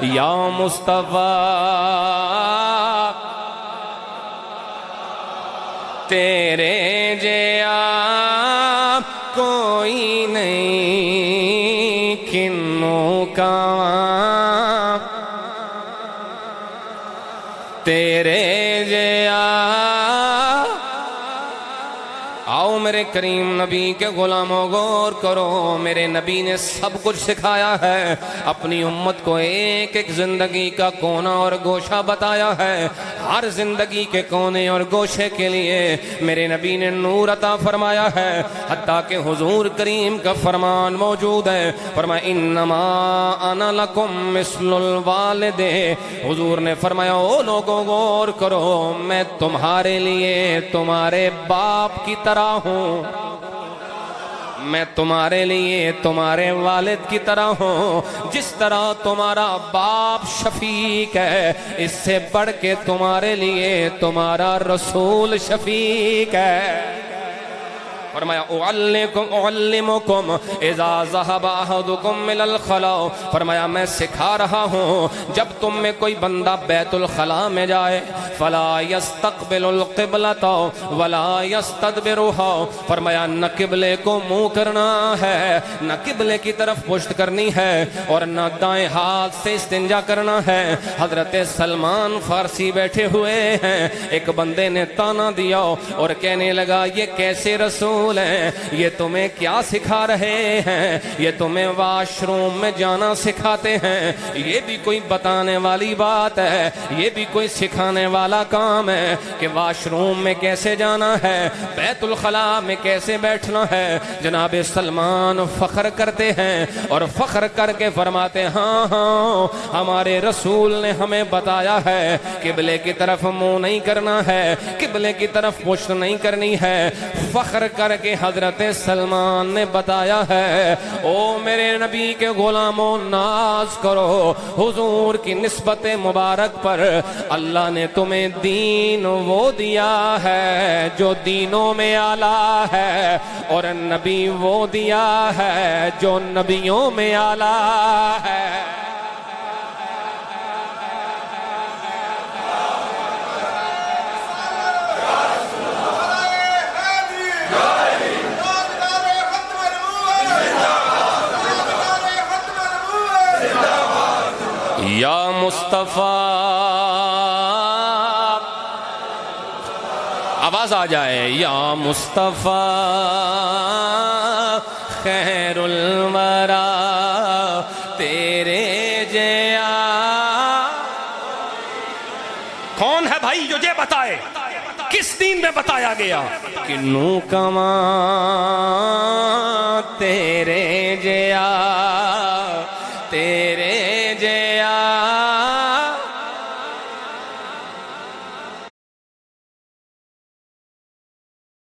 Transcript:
یا مصطفیٰ تیرے جیا کوئی نہیں کنوں کا تیرے جیا آؤ میرے کریم نبی کے غلاموں غور کرو میرے نبی نے سب کچھ سکھایا ہے اپنی امت کو ایک ایک زندگی کا کونا اور گوشہ بتایا ہے ہر زندگی کے کونے اور گوشے کے لیے میرے نبی نے نور عطا فرمایا ہے حتیٰ کہ حضور کریم کا فرمان موجود ہے فرمایا انما انا لکم مثل الوالد حضور نے فرمایا او لوگوں غور کرو میں تمہارے لیے تمہارے باپ کی طرح ہوں میں تمہارے لیے تمہارے والد کی طرح ہوں جس طرح تمہارا باپ شفیق ہے اس سے بڑھ کے تمہارے لیے تمہارا رسول شفیق ہے فرمایا اعلمکم اذا ذهب احدکم الى الخلاء فرمایا میں سکھا رہا ہوں جب تم میں کوئی بندہ بیت الخلاء میں جائے فلا يستقبل القبلۃ ولا يستدبرها فرمایا نہ قبلے کو منہ کرنا ہے نہ قبلے کی طرف پشت کرنی ہے اور نہ دائیں ہاتھ سے استنجا کرنا ہے حضرت سلمان فارسی بیٹھے ہوئے ہیں ایک بندے نے تانا دیا اور کہنے لگا یہ کیسے رسول ہیں یہ تمہیں کیا سکھا رہے ہیں یہ تمہیں واش روم میں جانا سکھاتے ہیں یہ بھی کوئی بتانے والی بات ہے یہ بھی کوئی سکھانے والا کام ہے کہ واش روم میں کیسے جانا ہے بیت الخلاء میں کیسے بیٹھنا ہے جناب سلمان فخر کرتے ہیں اور فخر کر کے فرماتے ہاں ہاں ہمارے رسول نے ہمیں بتایا ہے قبلے کی طرف منہ نہیں کرنا ہے قبلے کی طرف پشت نہیں کرنی ہے فخر کر کے حضرت سلمان نے بتایا ہے او میرے نبی کے غلاموں ناز کرو حضور کی نسبت مبارک پر اللہ نے تمہیں دین وہ دیا ہے جو دینوں میں اعلیٰ ہے اور نبی وہ دیا ہے جو نبیوں میں اعلیٰ ہے یا مصطفیٰ آواز آ جائے یا مصطفیٰ خیر الورا تیرے جیا کون ہے بھائی جو یہ بتائے کس دین میں بتایا گیا کنوں کماں تیرے جیا